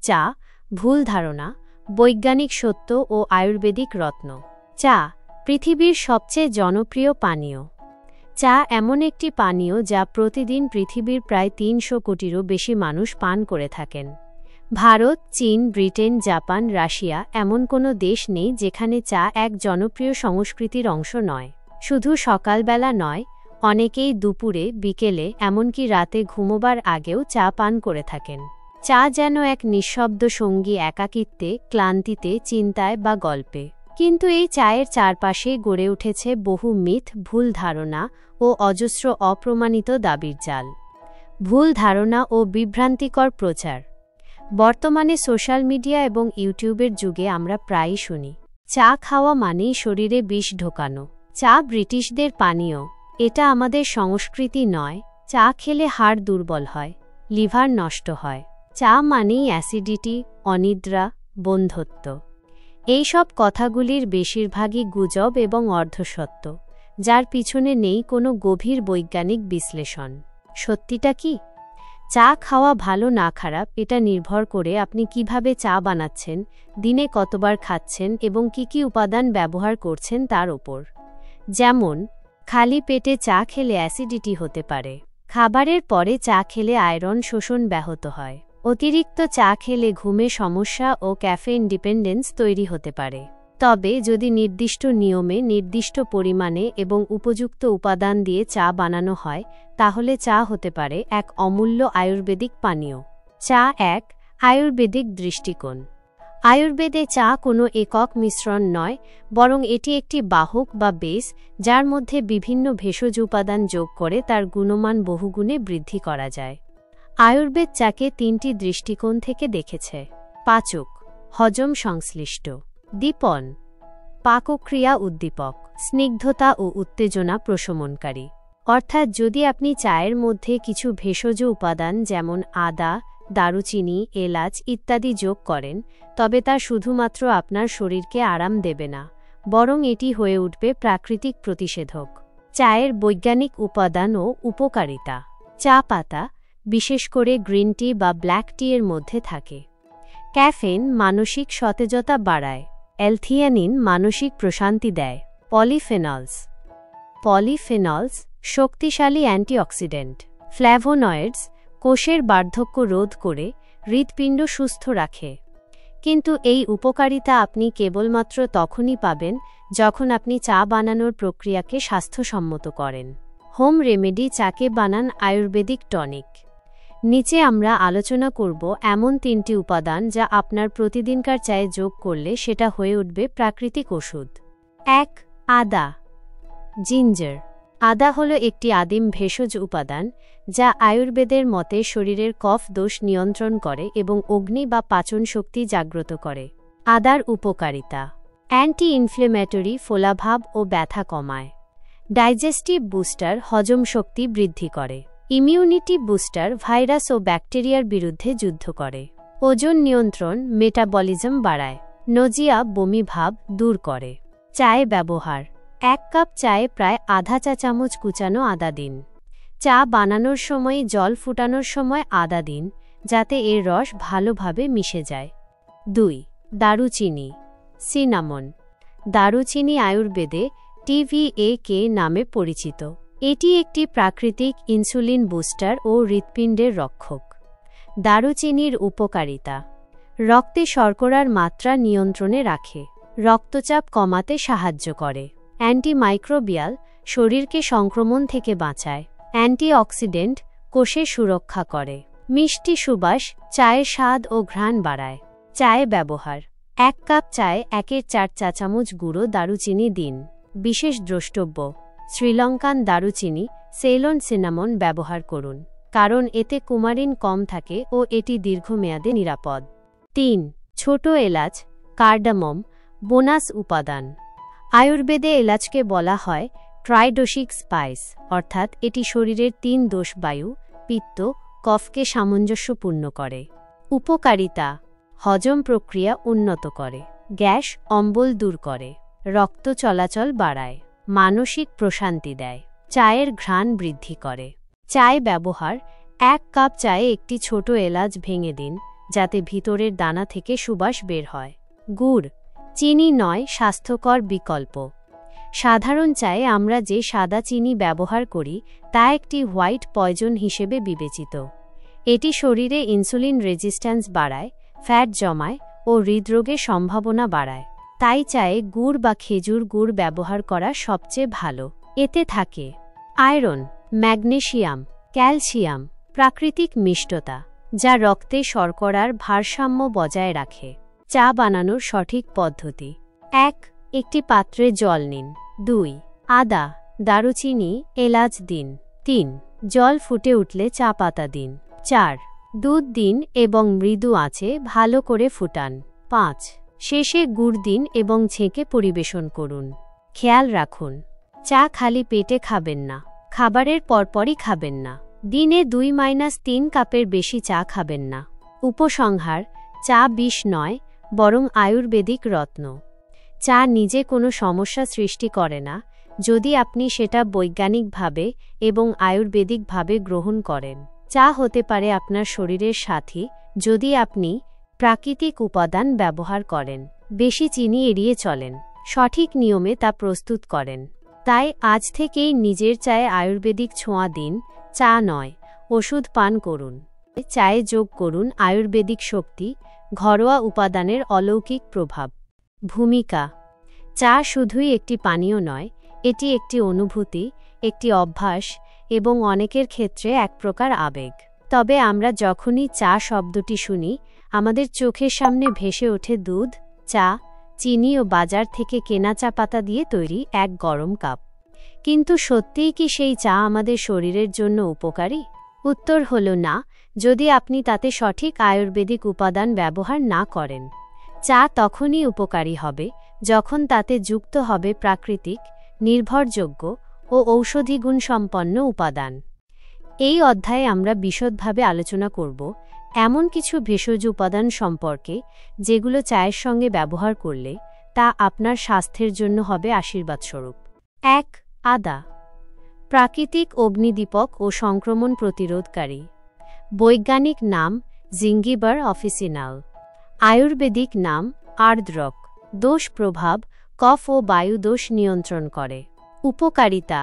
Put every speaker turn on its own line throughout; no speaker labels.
চা, ভুল ধারণা, বৈজ্ঞানিক সত্য ও আয়ুর্বেদিক রত্ন। চা পৃথিবীর সবচেয়ে জনপ্রিয় পানীয়। চা এমন একটি পানীয় যা প্রতিদিন পৃথিবীর প্রায় ৩০০ কোটিরও বেশি মানুষ পান করে থাকেন। ভারত, চীন, ব্রিটেন, জাপান, রাশিয়া এমন কোনো দেশ নেই যেখানে চা এক জনপ্রিয় সংস্কৃতির অংশ নয়। শুধু সকালবেলা নয়, অনেকেই দুপুরে, বিকেলে, এমনকি রাতে ঘুমোবার আগেও চা পান করে থাকেন। চা যেন এক নিঃশব্দ সঙ্গী একাকিত্বে, ক্লান্তিতে, চিন্তায় বা গল্পে। কিন্তু এই চায়ের চারপাশে গড়ে উঠেছে বহু মিথ, ভুল ধারণা ও অজস্র অপ্রমাণিত দাবির জাল। ভুল ধারণা ও বিভ্রান্তিকর প্রচার। বর্তমানে সোশ্যাল মিডিয়া এবং ইউটিউবের যুগে আমরা প্রায়ই শুনি, চা খাওয়া মানেই শরীরে বিষ ঢোকানো। চা ব্রিটিশদের পানীয়। এটা আমাদের সংস্কৃতি নয়। চা খেলে হাড় দুর্বল হয়, লিভার নষ্ট হয়। চা মানেই অ্যাসিডিটি, অনিদ্রা, বন্ধ্যত্ব। এইসব কথাগুলির বেশিরভাগই গুজব এবং অর্ধসত্য, যার পিছনে নেই কোনো গভীর বৈজ্ঞানিক বিশ্লেষণ। সত্যিটা কি? চা খাওয়া ভালো না খারাপ এটা নির্ভর করে আপনি কিভাবে চা বানাচ্ছেন, দিনে কতবার খাচ্ছেন এবং কি কি উপাদান ব্যবহার করছেন তার ওপর। যেমন, খালি পেটে চা খেলে অ্যাসিডিটি হতে পারে। খাবারের পরে চা খেলে আয়রন শোষণ ব্যাহত হয়। অতিরিক্ত চা খেলে ঘুমে সমস্যা ও ক্যাফেইন ডিপেন্ডেন্স তৈরি হতে পারে। তবে যদি নির্দিষ্ট নিয়মে, নির্দিষ্ট পরিমাণে এবং উপযুক্ত উপাদান দিয়ে চা বানানো হয়, তাহলে চা হতে পারে এক অমূল্য আয়ুর্বেদিক পানীয়। চা এক আয়ুর্বেদিক দৃষ্টিকোণ। আয়ুর্বেদে চা কোনো একক মিশ্রণ নয়, বরং এটি একটি বাহক বা বেস, যার মধ্যে বিভিন্ন ভেষজ উপাদান যোগ করে তার গুণমান বহুগুণে বৃদ্ধি করা যায়। আয়ুর্বেদ চাকে ৩টি দৃষ্টিকোণ থেকে দেখেছে: পাচক, হজম সংশ্লিষ্ট; দীপন, পাকক্রিয়া উদ্দীপক, স্নিগ্ধতা ও উত্তেজনা প্রশমনকারী। অর্থাৎ যদি আপনি চায়ের মধ্যে কিছু ভেষজ উপাদান যেমন আদা, দারুচিনি, এলাচ ইত্যাদি যোগ করেন, তবে তা শুধুমাত্র আপনার শরীরকে আরাম দেবে না, বরং এটি হয়ে উঠবে প্রাকৃতিক প্রতিষেধক। চায়ের বৈজ্ঞানিক উপাদান ও উপকারিতা। চা পাতা, বিশেষ করে গ্রিন টি বা ব্ল্যাক টি এর মধ্যে থাকে ক্যাফেইন, মানসিক সতেজতা বাড়ায়। অ্যালথিয়ানিন, মানসিক প্রশান্তি দেয়। পলিফেনলস, শক্তিশালী অ্যান্টিঅক্সিডেন্ট। ফ্ল্যাভোনয়েডস, কোষের বার্ধক্য রোধ করে হৃৎপিণ্ড সুস্থ রাখে। কিন্তু এই উপকারিতা আপনি কেবলমাত্র তখনই পাবেন যখন আপনি চা বানানোর প্রক্রিয়াকে স্বাস্থ্যসম্মত করেন। হোম রেমেডি চাকে বানান আয়ুর্বেদিক টনিক। নিচে আমরা আলোচনা করব এমন 3টি উপাদান যা আপনার প্রতিদিনকার চায়ে যোগ করলে সেটা হয়ে উঠবে প্রাকৃতিক ওষুধ। ১. আদা, জিঞ্জার। আদা হলো একটি আদিম ভেষজ উপাদান যা আয়ুর্বেদের মতে শরীরের কফ দোষ নিয়ন্ত্রণ করে এবং অগ্নি বা পাচন শক্তি জাগ্রত করে। আদার উপকারিতা: অ্যান্টি ইনফ্লেমেটরি, ফোলাভাব ও ব্যথা কমায়। ডাইজেস্টিভ বুস্টার, হজম শক্তি বৃদ্ধি করে। ইমিউনিটি বুস্টার, ভাইরাস ও ব্যাকটেরিয়ার বিরুদ্ধে যুদ্ধ করে। ওজন নিয়ন্ত্রণ, মেটাবলিজম বাড়ায়। নজিয়া, বমি ভাব দূর করে। চায়ে ব্যবহার: 1 কাপ চায়ে প্রায় আধা চা চামচ কুচানো আদা দিন। চা বানানোর সময়, জল ফুটানোর সময় আদা দিন, যাতে এর রস ভালোভাবে মিশে যায়। 2. দারুচিনি, সিনামন। দারুচিনি আয়ুর্বেদে TVAK নামে পরিচিত। এটি একটি প্রাকৃতিক ইনসুলিন বুস্টার ও হৃৎপিণ্ডের রক্ষক। দারুচিনির উপকারিতা: রক্তে শর্করার মাত্রা নিয়ন্ত্রণে রাখে। রক্তচাপ কমাতে সাহায্য করে। অ্যান্টিমাইক্রোবিয়াল, শরীরকে সংক্রমণ থেকে বাঁচায়। অ্যান্টিঅক্সিডেন্ট, কোষের সুরক্ষা করে। মিষ্টি সুবাস, চায়ের স্বাদ ও ঘ্রাণ বাড়ায়। চায়ে ব্যবহার: 1 কাপ চায়ে 1/4 চা চামচ গুঁড়ো দারুচিনি দিন। বিশেষ দ্রষ্টব্য: শ্রীলঙ্কান দারুচিনি, সেইলন সিনামন ব্যবহার করুন, কারণ এতে কুমারিন কম থাকে ও এটি দীর্ঘমেয়াদে নিরাপদ। 3. ছোট এলাচ, কার্ডামম, বোনাস উপাদান। আয়ুর্বেদে এলাচকে বলা হয় ট্রাইডোশিক স্পাইস, অর্থাৎ এটি শরীরের 3 দোষ বায়ু, পিত্ত, কফকে সামঞ্জস্যপূর্ণ করে। উপকারিতা: হজম প্রক্রিয়া উন্নত করে। গ্যাস, অম্বল দূর করে। রক্ত চলাচল বাড়ায়। মানসিক প্রশান্তি দেয়। চায়ের ঘ্রাণ বৃদ্ধি করে। চায়ে ব্যবহার: 1 কাপ চায়ে একটি ছোট এলাচ ভেঙে দিন, যাতে ভিতরের দানা থেকে সুবাস বের হয়। গুড় চিনি নয়, স্বাস্থ্যকর বিকল্প। সাধারণ চায়ে আমরা যে সাদা চিনি ব্যবহার করি তা একটি হোয়াইট পয়জন হিসেবে বিবেচিত। এটি শরীরে ইনসুলিন রেজিস্ট্যান্স বাড়ায়, ফ্যাট জমায় ও হৃদরোগের সম্ভাবনা বাড়ায়। তাই চায়ে গুড় বা খেজুর গুড় ব্যবহার করা সবচেয়ে ভালো। এতে থাকে আয়রন, ম্যাগনেসিয়াম, ক্যালসিয়াম, প্রাকৃতিক মিষ্টতা, যা রক্তে শর্করার ভারসাম্য বজায় রাখে। চা বানানোর সঠিক পদ্ধতি: ১. একটি পাত্রে জল নিন। ২. আদা, দারুচিনি, এলাচ দিন। ৩. জল ফুটে উঠলে চা পাতা দিন। ৪. দুধ দিন এবং মৃদু আঁচে ভালো করে ফুটান। ৫. শেষে গুড় দিন এবং ছেঁকে পরিবেশন করুন। খেয়াল রাখুন, চা খালি পেটে খাবেন না, খাবারের পরপরই খাবেন না। দিনে ২-৩ কাপের বেশি চা খাবেন না। উপসংহার: চা বিষ নয়, বরং আয়ুর্বেদিক রত্ন। চা নিজে কোনো সমস্যা সৃষ্টি করে না যদি আপনি সেটা বৈজ্ঞানিকভাবে এবং আয়ুর্বেদিকভাবে গ্রহণ করেন। চা হতে পারে আপনার শরীরের সাথী যদি আপনি প্রাকৃতিক উপাদান ব্যবহার করেন, বেশি চিনি এড়িয়ে চলেন, সঠিক নিয়মে তা প্রস্তুত করেন। তাই আজ থেকেই নিজের চায়ে আয়ুর্বেদিক ছোঁয়া দিন। চা নয়, ওষুধ পান করুন। চায়ে যোগ করুন আয়ুর্বেদিক শক্তি, ঘরোয়া উপাদানের অলৌকিক প্রভাব। ভূমিকা: চা শুধুই একটি পানীয় নয়, এটি একটি অনুভূতি, একটি অভ্যাস এবং অনেকের ক্ষেত্রে এক প্রকার আবেগ। তবে আমরা যখনই চা শব্দটি শুনি, আমাদের চোখের সামনে ভেসে ওঠে দুধ, চা, চিনি ও বাজার থেকে কেনা চা পাতা দিয়ে তৈরি এক গরম কাপ। কিন্তু সত্যিই কি সেই চা আমাদের শরীরের জন্য উপকারী? উত্তর হল না, যদি আপনি তাতে সঠিক আয়ুর্বেদিক উপাদান ব্যবহার না করেন। চা তখনই উপকারী হবে যখন তাতে যুক্ত হবে প্রাকৃতিক, নির্ভরযোগ্য ও ঔষধি গুণসম্পন্ন উপাদান। এই অধ্যায়ে আমরা বিশদভাবে আলোচনা করব এমন কিছু ভেষজ উপাদান সম্পর্কে যেগুলো চায়ের সঙ্গে ব্যবহার করলে তা আপনার স্বাস্থ্যের জন্য হবে আশীর্বাদস্বরূপ। ১. আদা, প্রাকৃতিক অগ্নিদীপক ও সংক্রমণ প্রতিরোধকারী। বৈজ্ঞানিক নাম জিঞ্জিবার অফিসিনাল। আয়ুর্বেদিক নাম আর্দ্রক। দোষ প্রভাব: কফ ও বায়ু দোষ নিয়ন্ত্রণ করে। উপকারিতা: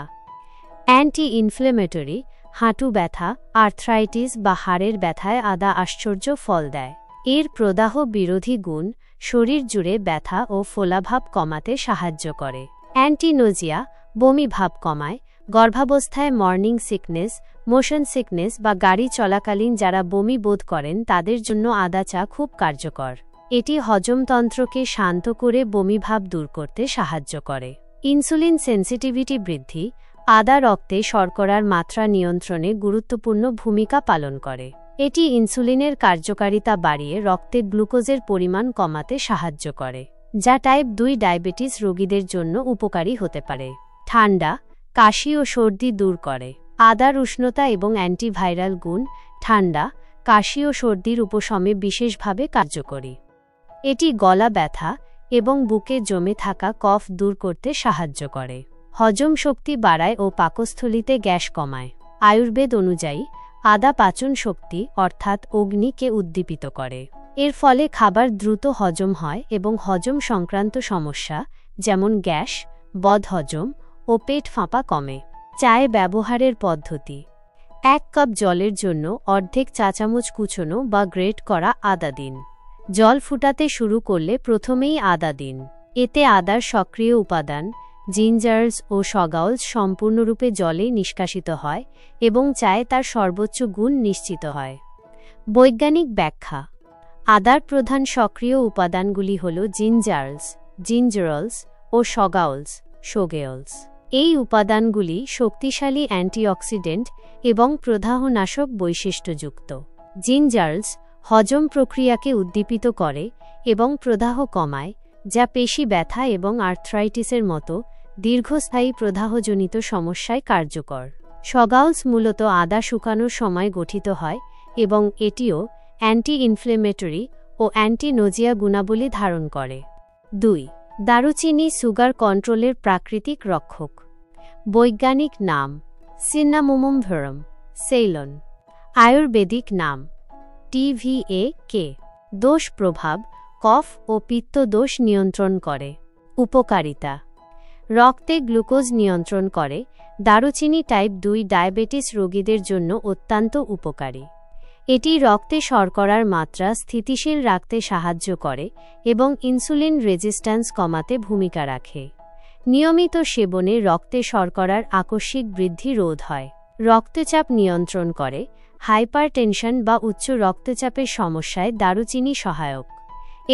অ্যান্টি ইনফ্লেমেটরি, হাঁটু ব্যথা, আর্থ্রাইটিস বা হাড়ের ব্যথায় আদা আশ্চর্য ফল দেয়। এর প্রদাহ বিরোধী গুণ শরীর জুড়ে ব্যথা ও ফোলাভাব কমাতে সাহায্য করে। অ্যান্টিনোজিয়া, বমি ভাব কমায়। গর্ভাবস্থায় মর্নিং সিকনেস, মোশন সিকনেস বা গাড়ি চলাকালীন যারা বমি বোধ করেন তাদের জন্য আদা চা খুব কার্যকর। এটি হজমতন্ত্রকে শান্ত করে বমিভাব দূর করতে সাহায্য করে। ইনসুলিন সেন্সিটিভিটি বৃদ্ধি: আদা রক্তে শর্করার মাত্রা নিয়ন্ত্রণে গুরুত্বপূর্ণ ভূমিকা পালন করে। এটি ইনসুলিনের কার্যকারিতা বাড়িয়ে রক্তে গ্লুকোজের পরিমাণ কমাতে সাহায্য করে, যা টাইপ 2 ডায়াবেটিস রোগীদের জন্য উপকারী হতে পারে। ঠান্ডা, কাশি ও সর্দি দূর করে। আদার উষ্ণতা এবং অ্যান্টিভাইরাল গুণ ঠান্ডা, কাশি ও সর্দির উপশমে বিশেষভাবে কার্যকরী। এটি গলা ব্যথা এবং বুকে জমে থাকা কফ দূর করতে সাহায্য করে। হজম শক্তি বাড়ায় ও পাকস্থলীতে গ্যাস কমায়। আয়ুর্বেদ অনুযায়ী আদা পাচন শক্তি অর্থাৎ অগ্নিকে উদ্দীপিত করে। এর ফলে খাবার দ্রুত হজম হয় এবং হজম সংক্রান্ত সমস্যা যেমন গ্যাস, বদহজম ও পেট ফাঁপা কমে। চায়ে ব্যবহারের পদ্ধতি: ১ কাপ জলের জন্য অর্ধেক চা চামচ কুচনো বা গ্রেট করা আদা দিন। জল ফুটাতে শুরু করলে প্রথমেই আদা দিন। এতে আদার সক্রিয় উপাদান জিঞ্জার্স ও সগাউলস সম্পূর্ণরূপে জলে নিষ্কাশিত হয় এবং চায়ে তার সর্বোচ্চ গুণ নিশ্চিত হয়। বৈজ্ঞানিক ব্যাখ্যা: আদার প্রধান সক্রিয় উপাদানগুলি হল জিঞ্জারলস ও সগাউলস। এই উপাদানগুলি শক্তিশালী অ্যান্টিঅক্সিডেন্ট এবং প্রদাহনাশক বৈশিষ্ট্যযুক্ত। জিঞ্জারলস হজম প্রক্রিয়াকে উদ্দীপিত করে এবং প্রদাহ কমায়, যা পেশি ব্যথা এবং আর্থ্রাইটিসের মতো দীর্ঘস্থায়ী প্রদাহজনিত সমস্যায় কার্যকর। সগাউলস মূলত আদা শুকানোর সময় গঠিত হয় এবং এটিও অ্যান্টি ইনফ্লেমেটরি ও অ্যান্টি-নোজিয়া গুণাবলী ধারণ করে। ২. দারুচিনি সুগার কন্ট্রোলের প্রাকৃতিক রক্ষক। বৈজ্ঞানিক নাম সিন্নামোমম ভেরাম, সেইলন। আয়ুর্বেদিক নাম TVA দোষ প্রভাব কফ ও পিত্ত দোষ নিয়ন্ত্রণ করে। উপকারিতা: রক্তে গ্লুকোজ নিয়ন্ত্রণ করে। দারুচিনি টাইপ 2 ডায়াবেটিস রোগীদের জন্য অত্যন্ত উপকারী। এটি রক্তে শর্করার মাত্রা স্থিতিশীল রাখতে সাহায্য করে এবং ইনসুলিন রেজিস্ট্যান্স কমাতে ভূমিকা রাখে। নিয়মিত সেবনে রক্তে শর্করার আকস্মিক বৃদ্ধি রোধ হয়। রক্তচাপ নিয়ন্ত্রণ করে। হাইপারটেনশন বা উচ্চ রক্তচাপের সমস্যায় দারুচিনি সহায়ক।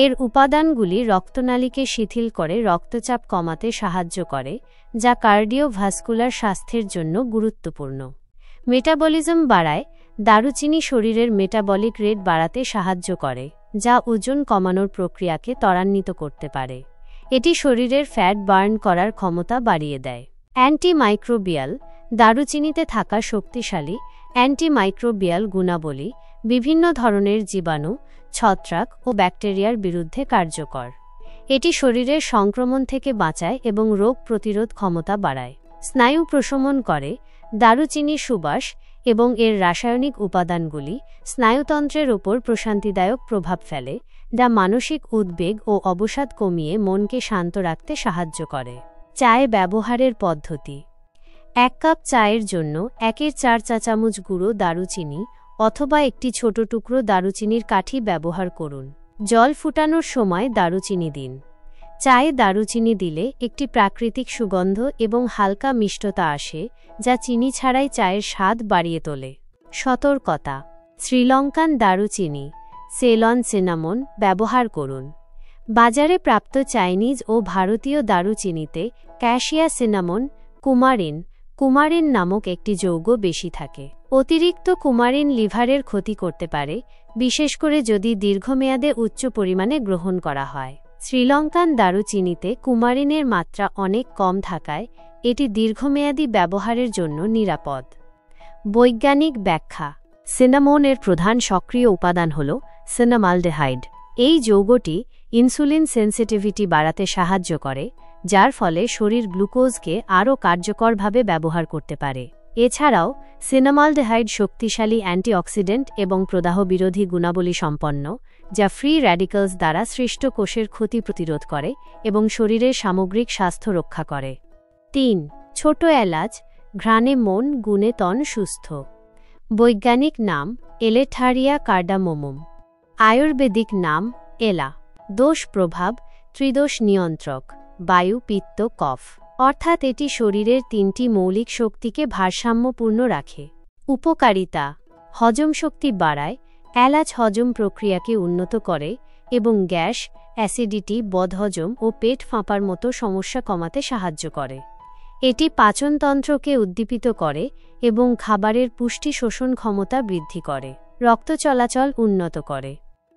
এর উপাদানগুলি রক্তনালীকে শিথিল করে রক্তচাপ কমাতে সাহায্য করে, যা কার্ডিওভাস্কুলার স্বাস্থ্যের জন্য গুরুত্বপূর্ণ। মেটাবলিজম বাড়ায়। দারুচিনি শরীরের মেটাবলিক রেট বাড়াতে সাহায্য করে, যা ওজন কমানোর প্রক্রিয়াকে ত্বরান্বিত করতে পারে। এটি শরীরের ফ্যাট বার্ন করার ক্ষমতা বাড়িয়ে দেয়। অ্যান্টিমাইক্রোবিয়াল: দারুচিনিতে থাকা শক্তিশালী অ্যান্টিমাইক্রোবিয়াল গুণাবলী বিভিন্ন ধরনের জীবাণু, ছত্রাক ও ব্যাকটেরিয়ার বিরুদ্ধে কার্যকর। এটি শরীরের সংক্রমণ থেকে বাঁচায় এবং রোগ প্রতিরোধ ক্ষমতা বাড়ায়। স্নায়ু প্রশমন করে। দারুচিনি সুবাস এবং এর রাসায়নিক উপাদানগুলি স্নায়ুতন্ত্রের ওপর প্রশান্তিদায়ক প্রভাব ফেলে, যা মানসিক উদ্বেগ ও অবসাদ কমিয়ে মনকে শান্ত রাখতে সাহায্য করে। চায়ে ব্যবহারের পদ্ধতি: 1 কাপ চায়ের জন্য 1/4 চা চামচ গুঁড়ো দারুচিনি অথবা একটি ছোট টুকরো দারুচিনির কাঠি ব্যবহার করুন। জল ফুটানোর সময় দারুচিনি দিন। চায়ে দারুচিনি দিলে একটি প্রাকৃতিক সুগন্ধ এবং হালকা মিষ্টতা আসে, যা চিনি ছাড়াই চায়ের স্বাদ বাড়িয়ে তোলে। সতর্কতা: শ্রীলঙ্কান দারুচিনি সেলন সিনামন ব্যবহার করুন। বাজারে প্রাপ্ত চাইনিজ ও ভারতীয় দারুচিনিতে ক্যাশিয়া সিনামন কুমারিন নামক একটি যৌগ বেশি থাকে। অতিরিক্ত কুমারিন লিভারের ক্ষতি করতে পারে, বিশেষ করে যদি দীর্ঘমেয়াদে উচ্চ পরিমাণে গ্রহণ করা হয়। শ্রীলঙ্কান দারুচিনিতে কুমারিনের মাত্রা অনেক কম থাকায় এটি দীর্ঘমেয়াদী ব্যবহারের জন্য নিরাপদ। বৈজ্ঞানিক ব্যাখ্যা: সিনামনের প্রধান সক্রিয় উপাদান হল সিনামালডেহাইড। এই যৌগটি ইনসুলিন সেন্সিটিভিটি বাড়াতে সাহায্য করে, যার ফলে শরীর গ্লুকোজকে আরও কার্যকরভাবে ব্যবহার করতে পারে। এছাড়াও সিনামালডেহাইড শক্তিশালী অ্যান্টিঅক্সিডেন্ট এবং প্রদাহ বিরোধী গুণাবলী সম্পন্ন, যা ফ্রি র্যাডিক্যালস দ্বারা সৃষ্ট কোষের ক্ষতি প্রতিরোধ করে এবং শরীরের সামগ্রিক স্বাস্থ্য রক্ষা করে। 3. ছোট এলাচ ঘ্রাণে মন, গুণে তন সুস্থ। বৈজ্ঞানিক নাম এলেথারিয়া কার্ডামোমম। আয়ুর্বেদিক নাম এলা। দোষ প্রভাব: ত্রিদোষ নিয়ন্ত্রক, বায়ু, পিত্ত, কফ। অর্থাৎ এটি শরীরের 3টি মৌলিক শক্তিকে ভারসাম্যপূর্ণ রাখে। উপকারিতা: হজম শক্তি বাড়ায়। এলাচ হজম প্রক্রিয়াকে উন্নত করে এবং গ্যাস, অ্যাসিডিটি, বদহজম ও পেট ফাঁপার মতো সমস্যা কমাতে সাহায্য করে। এটি পাচনতন্ত্রকে উদ্দীপিত করে এবং খাবারের পুষ্টি শোষণ ক্ষমতা বৃদ্ধি করে। রক্ত চলাচল উন্নত করে।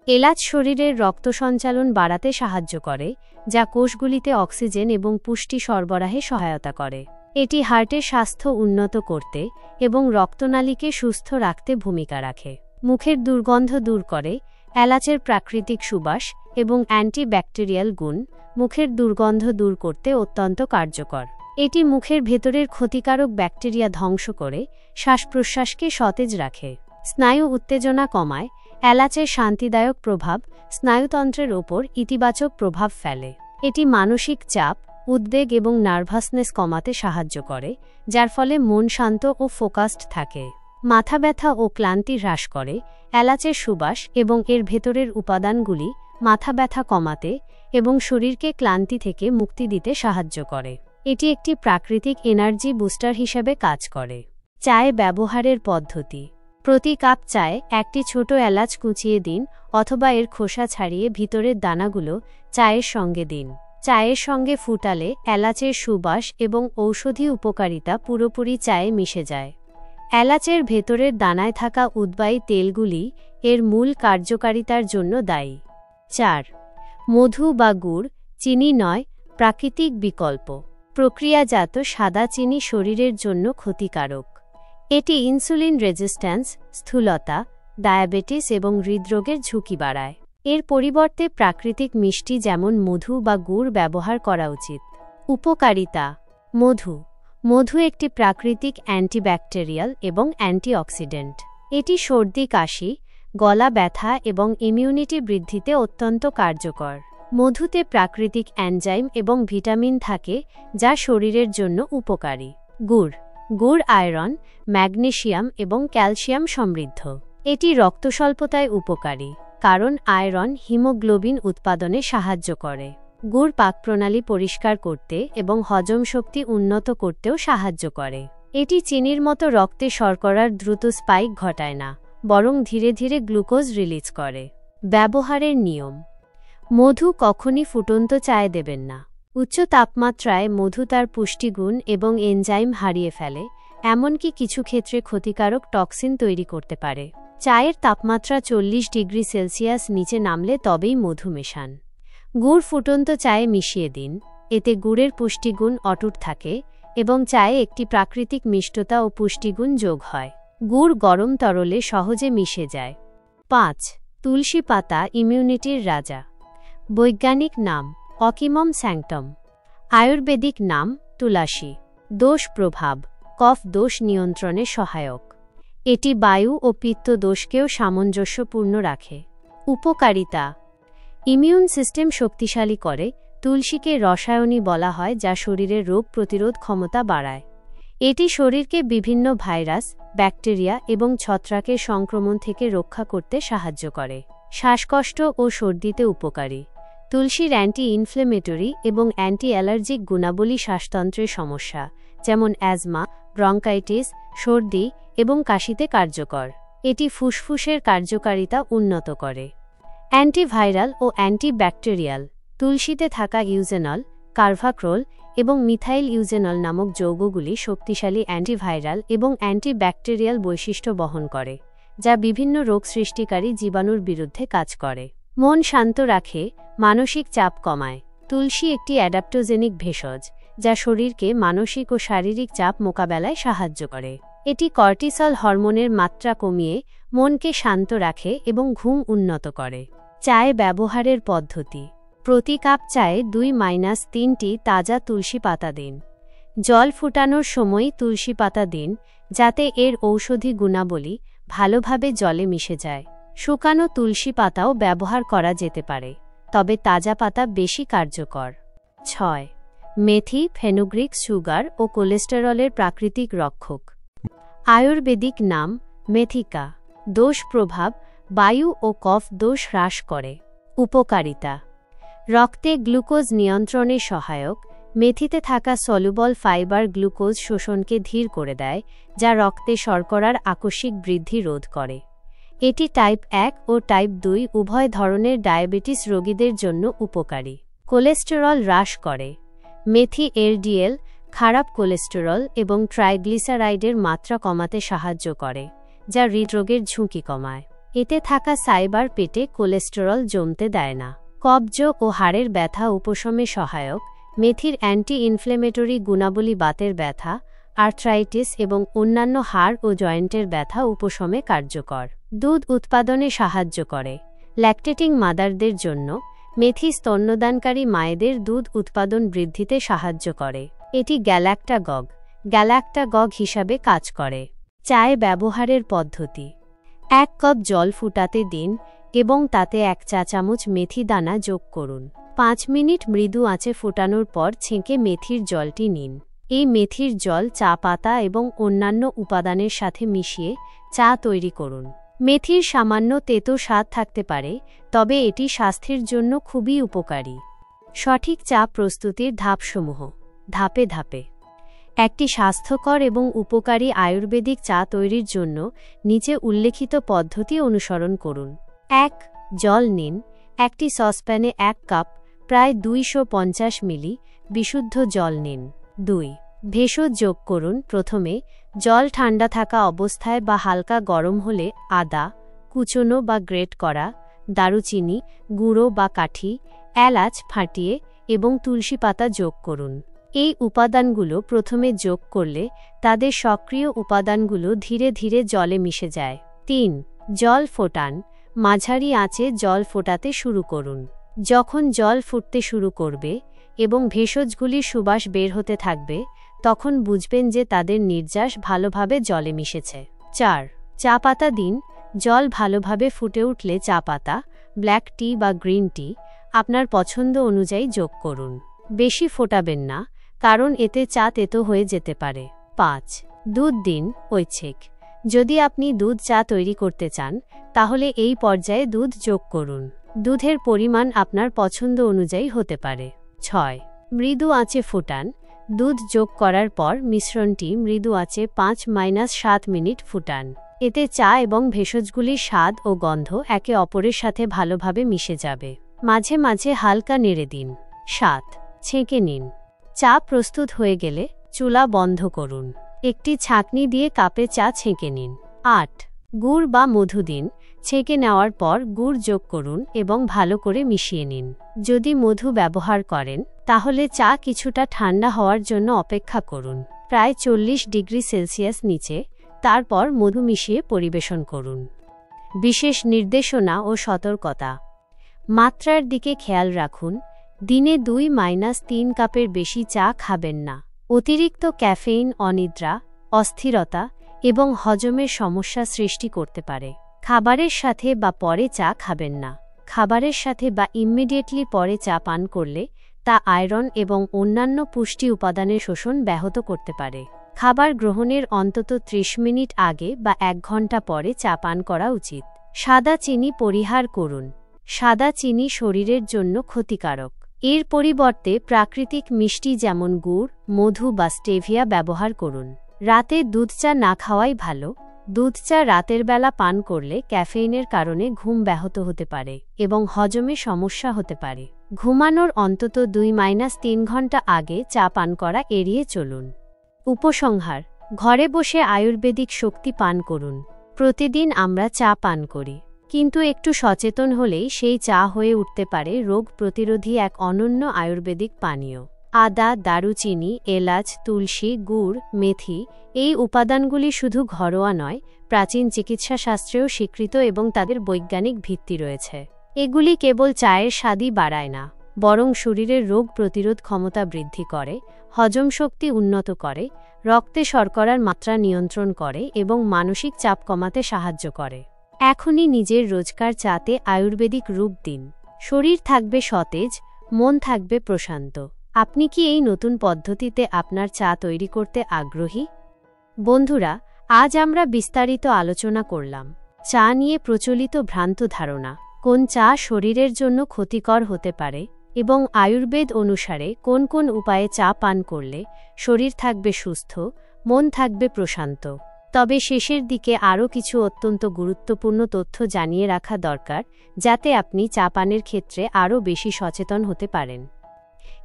এলাচ শরীরের রক্ত সঞ্চালন বাড়াতে সাহায্য করে, যা কোষগুলিতে অক্সিজেন এবং পুষ্টি সরবরাহে সহায়তা করে। এটি হার্টের স্বাস্থ্য উন্নত করতে এবং রক্তনালীকে সুস্থ রাখতে ভূমিকা রাখে। মুখের দুর্গন্ধ দূর করে। এলাচের প্রাকৃতিক সুবাস এবং অ্যান্টিব্যাকটেরিয়াল গুণ মুখের দুর্গন্ধ দূর করতে অত্যন্ত কার্যকর। এটি মুখের ভেতরের ক্ষতিকারক ব্যাকটেরিয়া ধ্বংস করে শ্বাস-প্রশ্বাসকে সতেজ রাখে। স্নায়ু উত্তেজনা কমায়। এলাচের শান্তিদায়ক প্রভাব স্নায়ুতন্ত্রের ওপর ইতিবাচক প্রভাব ফেলে। এটি মানসিক চাপ, উদ্বেগ এবং নার্ভাসনেস কমাতে সাহায্য করে, যার ফলে মন শান্ত ও ফোকাসড থাকে। মাথা ব্যথা ও ক্লান্তি হ্রাস করে। এলাচের সুবাস এবং এর ভেতরের উপাদানগুলি মাথা ব্যথা কমাতে এবং শরীরকে ক্লান্তি থেকে মুক্তি দিতে সাহায্য করে। এটি একটি প্রাকৃতিক এনার্জি বুস্টার হিসেবে কাজ করে। চায়ে ব্যবহারের পদ্ধতি: প্রতি কাপ চায়ে একটি ছোট এলাচ কুচিয়ে দিন অথবা এর খোসা ছাড়িয়ে ভিতরের দানাগুলো চায়ের সঙ্গে দিন। চায়ের সঙ্গে ফুটালে এলাচের সুবাস এবং ঔষধি উপকারিতা পুরোপুরি চায়ে মিশে যায়। এলাচের ভেতরের দানায় থাকা উদ্বায়ী তেলগুলি এর মূল কার্যকারিতার জন্য দায়ী। 4. মধু বা গুড়, চিনি নয়, প্রাকৃতিক বিকল্প। প্রক্রিয়াজাত সাদা চিনি শরীরের জন্য ক্ষতিকারক। এটি ইনসুলিন রেজিস্ট্যান্স, স্থূলতা, ডায়াবেটিস এবং হৃদরোগের ঝুঁকি বাড়ায়। এর পরিবর্তে প্রাকৃতিক মিষ্টি যেমন মধু বা গুড় ব্যবহার করা উচিত। উপকারিতা: মধু একটি প্রাকৃতিক অ্যান্টিব্যাকটেরিয়াল এবং অ্যান্টিঅক্সিডেন্ট। এটি সর্দি, কাশি, গলা ব্যথা এবং ইমিউনিটি বৃদ্ধিতে অত্যন্ত কার্যকর। মধুতে প্রাকৃতিক এনজাইম এবং ভিটামিন থাকে যা শরীরের জন্য উপকারী। গুড়। গুড় আয়রন, ম্যাগনেসিয়াম এবং ক্যালসিয়াম সমৃদ্ধ। এটি রক্তস্বল্পতায় উপকারী, কারণ আয়রন হিমোগ্লোবিন উৎপাদনে সাহায্য করে। গুড় পাকপ্রণালী পরিষ্কার করতে এবং হজম শক্তি উন্নত করতেও সাহায্য করে। এটি চিনির মতো রক্তে শর্করার দ্রুত স্পাইক ঘটায় না, বরং ধীরে ধীরে গ্লুকোজ রিলিজ করে। ব্যবহারের নিয়ম। মধু কখনই ফুটন্ত চায়ে দেবেন না। উচ্চ তাপমাত্রায় মধু তার পুষ্টিগুণ এবং এনজাইম হারিয়ে ফেলে, এমনকি কিছু ক্ষেত্রে ক্ষতিকারক টক্সিন তৈরি করতে পারে। চায়ের তাপমাত্রা 40 ডিগ্রি সেলসিয়াস নিচে নামলে তবেই মধু মেশান। গুড় ফুটন্ত চায়ে মিশিয়ে দিন, এতে গুড়ের পুষ্টিগুণ অটুট থাকে এবং চায়ে একটি প্রাকৃতিক মিষ্টতা ও পুষ্টিগুণ যোগ হয়। গুড় গরম তরলে সহজে মিশে যায়। 5. তুলসী পাতা ইমিউনিটির রাজা। বৈজ্ঞানিক নাম অকিমম স্যাংটম। আয়ুর্বেদিক নাম তুলসী। দোষ প্রভাব: কফ দোষ নিয়ন্ত্রণে সহায়ক। এটি বায়ু ও পিত্ত দোষকেও সামঞ্জস্যপূর্ণ রাখে। উপকারিতা: ইমিউন সিস্টেম শক্তিশালী করে। তুলসীকে রসায়নী বলা হয় যা শরীরের রোগ প্রতিরোধ ক্ষমতা বাড়ায়। এটি শরীরকে বিভিন্ন ভাইরাস, ব্যাকটেরিয়া এবং ছত্রাকের সংক্রমণ থেকে রক্ষা করতে সাহায্য করে। শ্বাসকষ্ট ও সর্দিতে উপকারী। তুলসীর অ্যান্টি ইনফ্লেমেটরি এবং অ্যান্টি অ্যালার্জিক গুণাবলী শ্বাসতন্ত্রের সমস্যা যেমন অ্যাজমা, ব্রঙ্কাইটিস, সর্দি এবং কাশিতে কার্যকর। এটি ফুসফুসের কার্যকারিতা উন্নত করে। অ্যান্টিভাইরাল ও অ্যান্টিব্যাকটেরিয়াল। তুলসীতে থাকা ইউজেনল, কার্ভাক্রোল এবং মিথাইল ইউজেনল নামক যৌগগুলি শক্তিশালী অ্যান্টিভাইরাল এবং অ্যান্টিব্যাকটেরিয়াল বৈশিষ্ট্য বহন করে, যা বিভিন্ন রোগ সৃষ্টিকারী জীবাণুর বিরুদ্ধে কাজ করে। মন শান্ত রাখে, মানসিক চাপ কমায়। তুলসী একটি অ্যাডাপ্টোজেনিক ভেষজ, যা শরীরকে মানসিক ও শারীরিক চাপ মোকাবেলায় সাহায্য করে। এটি কর্টিসল হরমোনের মাত্রা কমিয়ে মনকে শান্ত রাখে এবং ঘুম উন্নত করে। চায়ে ব্যবহারের পদ্ধতি। প্রতি কাপ চায়ে 2-3টি তাজা তুলসী পাতা দিন। জল ফুটানোর সময় তুলসী পাতা দিন, যাতে এর ঔষধি গুণাবলী ভালোভাবে জলে মিশে যায়। শুকানো তুলসী পাতাও ব্যবহার করা যেতে পারে, তবে তাজা পাতা বেশি কার্যকর। 6. মেথি ফেনুগ্রিক সুগার ও কোলেস্টেরলের প্রাকৃতিক রক্ষক। আয়ুর্বেদিক নাম মেথিকা। দোষ প্রভাব: বায়ু ও কফ দোষ হ্রাস করে। উপকারিতা: রক্তে গ্লুকোজ নিয়ন্ত্রণে সহায়ক। মেথিতে থাকা সলুবল ফাইবার গ্লুকোজ শোষণকে ধীর করে দেয়, যা রক্তে শর্করার আকস্মিক বৃদ্ধি রোধ করে। এটি টাইপ 1 ও টাইপ 2 উভয় ধরনের ডায়াবেটিস রোগীদের জন্য উপকারী। কোলেস্টেরল হ্রাস করে। মেথি এলডিএল, খারাপ কোলেস্টেরল এবং ট্রাইগ্লিসারাইডের মাত্রা কমাতে সাহায্য করে, যা হৃদরোগের ঝুঁকি কমায়। এতে থাকা ফাইবার পেটে কোলেস্টেরল জমতে দেয় না। কব্জ ও হাড়ের ব্যথা উপশমে সহায়ক। মেথির অ্যান্টি ইনফ্লেমেটরি গুণাবলী বাতের ব্যথা, আর্থ্রাইটিস এবং অন্যান্য হাড় ও জয়েন্টের ব্যথা উপশমে কার্যকর। দুধ উৎপাদনে সাহায্য করে। ল্যাকটেটিং মাদারদের জন্য মেথি স্তন্যদানকারী মায়েদের দুধ উৎপাদন বৃদ্ধিতে সাহায্য করে। এটি গ্যালাক্টাগগ হিসাবে কাজ করে। চায়ে ব্যবহারের পদ্ধতি। 1 কাপ জল ফুটাতে দিন এবং তাতে 1 চা চামচ মেথি দানা যোগ করুন। 5 মিনিট মৃদু আঁচে ফোটানোর পর ছেঁকে মেথির জলটি নিন। এই মেথির জল চা পাতা এবং অন্যান্য উপাদানের সাথে মিশিয়ে চা তৈরি করুন। মেথির সামান্য তেতো স্বাদ থাকতে পারে, তবে এটি স্বাস্থ্যের জন্য খুবই উপকারী। সঠিক চা প্রস্তুতির ধাপসমূহ। ধাপে ধাপে। একটি স্বাস্থ্যকর এবং উপকারী আয়ুর্বেদিক চা তৈরির জন্য নিচে উল্লেখিত পদ্ধতি অনুসরণ করুন। 1. জল নিন। একটি সসপ্যানে 1 কাপ প্রায় 250 মিলি বিশুদ্ধ জল নিন। 2. ভেষজ যোগ করুন। প্রথমে জল ঠান্ডা থাকা অবস্থায় বা হালকা গরম হলে আদা কুচনো বা গ্রেট করা, দারুচিনি গুঁড়ো বা কাঠি, এলাচ ফাটিয়ে এবং তুলসী পাতা যোগ করুন। এই উপাদানগুলো প্রথমে যোগ করলে তাদের সক্রিয় উপাদানগুলো ধীরে ধীরে জলে মিশে যায়। 3. জল ফোটান। মাঝারি আঁচে জল ফোটাতে শুরু করুন। যখন জল ফুটতে শুরু করবে এবং ভেষজগুলির সুবাস বের হতে থাকবে, তখন বুঝবেন যে তাদের নির্যাস ভালোভাবে জলে মিশেছে। 4. চা পাতা দিন। জল ভালোভাবে ফুটে উঠলে চা পাতা, ব্ল্যাক টি বা গ্রিন টি আপনার পছন্দ অনুযায়ী যোগ করুন। বেশি ফোটাবেন না, কারণ এতে চা তেতো হয়ে যেতে পারে। 5. দুধ দিন ঐচ্ছিক। যদি আপনি দুধ চা তৈরি করতে চান, তাহলে এই পর্যায়ে দুধ যোগ করুন। দুধের পরিমাণ আপনার পছন্দ অনুযায়ী হতে পারে। 6. মৃদু আঁচে ফুটান। দুধ যোগ করার পর মিশ্রণটি মৃদু আঁচে 5-7 মিনিট ফুটান। এতে চা এবং ভেষজগুলির স্বাদ ও গন্ধ একে অপরের সাথে ভালোভাবে মিশে যাবে। মাঝে মাঝে হালকা নেড়ে দিন। 7. ছেঁকে নিন। চা প্রস্তুত হয়ে গেলে চুলা বন্ধ করুন। একটি ছাঁকনি দিয়ে কাপে চা ছেঁকে নিন। 8. গুড় বা মধু দিন। ছেঁকে নেওয়ার পর গুড় যোগ করুন এবং ভালো করে মিশিয়ে নিন। যদি মধু ব্যবহার করেন, তাহলে চা কিছুটা ঠান্ডা হওয়ার জন্য অপেক্ষা করুন, প্রায় 40 ডিগ্রি সেলসিয়াস নিচে। তারপর মধু মিশিয়ে পরিবেশন করুন। বিশেষ নির্দেশনা ও সতর্কতা। মাত্রার দিকে খেয়াল রাখুন। দিনে 2-3 কাপের বেশি চা খাবেন না। অতিরিক্ত ক্যাফেইন অনিদ্রা, অস্থিরতা এবং হজমের সমস্যা সৃষ্টি করতে পারে। খাবারের সাথে বা পরে চা খাবেন না। খাবারের সাথে বা ইমিডিয়েটলি পরে চা পান করলে তা আয়রন এবং অন্যান্য পুষ্টি উপাদানের শোষণ ব্যাহত করতে পারে। খাবার গ্রহণের অন্তত 30 মিনিট আগে বা 1 ঘন্টা পরে চা পান করা উচিত। সাদা চিনি পরিহার করুন। সাদা চিনি শরীরের জন্য ক্ষতিকারক। এর পরিবর্তে প্রাকৃতিক মিষ্টি যেমন গুড়, মধু বা স্টেভিয়া ব্যবহার করুন। রাতে দুধ চা না খাওয়াই ভালো। দুধ চা রাতের বেলা পান করলে ক্যাফেইনের কারণে ঘুম ব্যাহত হতে পারে এবং হজমে সমস্যা হতে পারে। ঘুমানোর অন্তত 2-3 ঘন্টা আগে চা পান করা এড়িয়ে চলুন। উপসংহার: ঘরে বসে আয়ুর্বেদিক শক্তি পান করুন। প্রতিদিন আমরা চা পান করি, কিন্তু একটু সচেতন হলেই সেই চা হয়ে উঠতে পারে রোগ প্রতিরোধী এক অনন্য আয়ুর্বেদিক পানীয়। আদা, দারুচিনি, এলাচ, তুলসী, গুড়, মেথি এই উপাদানগুলি শুধু ঘরোয়া নয়, প্রাচীন চিকিৎসাশাস্ত্রেও স্বীকৃত এবং তাদের বৈজ্ঞানিক ভিত্তি রয়েছে। এগুলি কেবল চায়ের স্বাদই বাড়ায় না, বরং শরীরের রোগ প্রতিরোধ ক্ষমতা বৃদ্ধি করে, হজম শক্তি উন্নত করে, রক্তে শর্করার মাত্রা নিয়ন্ত্রণ করে এবং মানসিক চাপ কমাতে সাহায্য করে। এখনই নিজের রোজকার চাতে আয়ুর্বেদিক রূপ দিন। শরীর থাকবে সতেজ, মন থাকবে প্রশান্ত। আপনি কি এই নতুন পদ্ধতিতে আপনার চা তৈরি করতে আগ্রহী? বন্ধুরা, আজ আমরা বিস্তারিত আলোচনা করলাম চা নিয়ে প্রচলিত ভ্রান্ত ধারণা, কোন চা শরীরের জন্য ক্ষতিকর হতে পারে এবং আয়ুর্বেদ অনুসারে কোন কোন উপায়ে চা পান করলে শরীর থাকবে সুস্থ, মন থাকবে প্রশান্ত। তবে শেষের দিকে আরও কিছু অত্যন্ত গুরুত্বপূর্ণ তথ্য জানিয়ে রাখা দরকার, যাতে আপনি চা পানের ক্ষেত্রে আরও বেশি সচেতন হতে পারেন।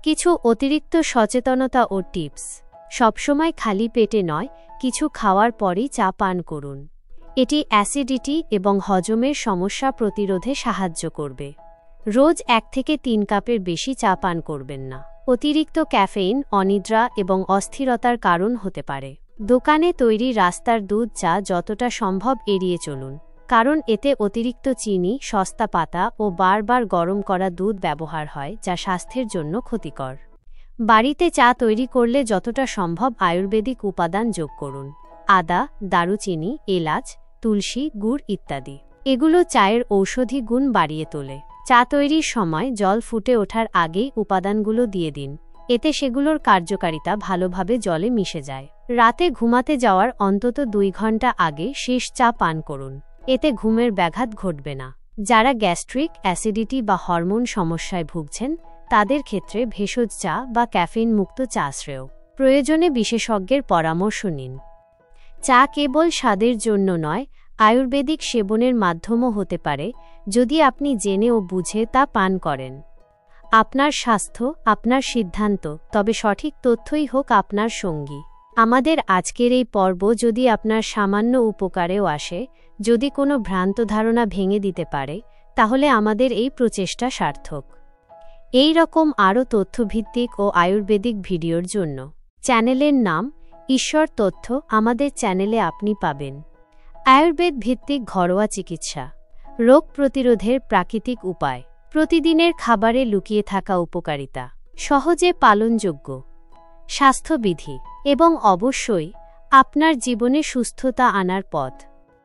কিছু অতিরিক্ত সচেতনতা ও টিপস। সবসময় খালি পেটে নয়, কিছু খাওয়ার পরই চা পান করুন। এটি অ্যাসিডিটি এবং হজমের সমস্যা প্রতিরোধে সাহায্য করবে। রোজ 1-3 কাপের বেশি চা পান করবেন না। অতিরিক্ত ক্যাফেইন অনিদ্রা এবং অস্থিরতার কারণ হতে পারে। দোকানে তৈরি রাস্তার দুধ চা যতটা সম্ভব এড়িয়ে চলুন, কারণ এতে অতিরিক্ত চিনি, সস্তা পাতা ও বারবার গরম করা দুধ ব্যবহার হয়, যা স্বাস্থ্যের জন্য ক্ষতিকর। বাড়িতে চা তৈরি করলে যতটা সম্ভব আয়ুর্বেদিক উপাদান যোগ করুন। আদা, দারুচিনি, এলাচ, তুলসী, গুড় ইত্যাদি। এগুলো চায়ের ঔষধি গুণ বাড়িয়ে তোলে। চা তৈরির সময় জল ফুটে ওঠার আগেই উপাদানগুলো দিয়ে দিন, এতে সেগুলোর কার্যকারিতা ভালোভাবে জলে মিশে যায়। রাতে ঘুমাতে যাওয়ার অন্তত 2 ঘন্টা আগে শেষ চা পান করুন, এতে ঘুমের ব্যাঘাত ঘটবে না। যারা গ্যাস্ট্রিক, অ্যাসিডিটি বা হরমোন সমস্যায় ভুগছেন, তাদের ক্ষেত্রে ভেষজ চা বা ক্যাফেইন মুক্ত চা শ্রেয়। প্রয়োজনে বিশেষজ্ঞের পরামর্শ নিন। চা কেবল স্বাদের জন্য নয়, আয়ুর্বেদিক সেবনের মাধ্যমও হতে পারে, যদি আপনি জেনে ও বুঝে তা পান করেন। আপনার স্বাস্থ্য, আপনার সিদ্ধান্ত, তবে সঠিক তথ্যই হোক আপনার সঙ্গী। আমাদের আজকের এই পর্ব যদি আপনার সামান্য উপকারেও আসে, যদি কোনো ভ্রান্ত ধারণা ভেঙে দিতে পারে, তাহলে আমাদের এই প্রচেষ্টা সার্থক। এই রকম আরও তথ্যভিত্তিক ও আয়ুর্বেদিক ভিডিওর জন্য চ্যানেলের নাম ঈশ্বর তথ্য আমাদের চ্যানেলে আপনি পাবেন। আয়ুর্বেদ ভিত্তিক ঘরোয়া চিকিৎসা, রোগ প্রতিরোধের প্রাকৃতিক উপায়, প্রতিদিনের খাবারে লুকিয়ে থাকা উপকারিতা, সহজে পালনযোগ্য স্বাস্থ্যবিধি এবং অবশ্যই আপনার জীবনে সুস্থতা আনার পথ।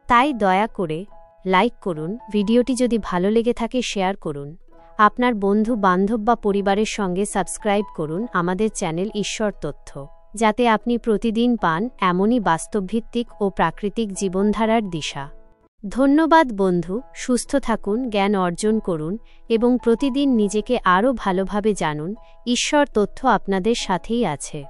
তাই দয়া করে লাইক করুন, ভিডিওটি যদি ভালো লেগে থাকে শেয়ার করুন। আপনার বন্ধু বান্ধব বা পরিবারের সঙ্গে সাবস্ক্রাইব করুন আমাদের চ্যানেল ঈশ্বর তথ্য, যাতে আপনি প্রতিদিন পান এমনই বাস্তবভিত্তিক ও প্রাকৃতিক জীবনধারার দিশা। ধন্যবাদ বন্ধু, সুস্থ থাকুন, জ্ঞান অর্জন করুন এবং প্রতিদিন নিজেকে আরও ভালোভাবে জানুন। ঈশ্বর তথ্য আপনাদের সাথেই আছে।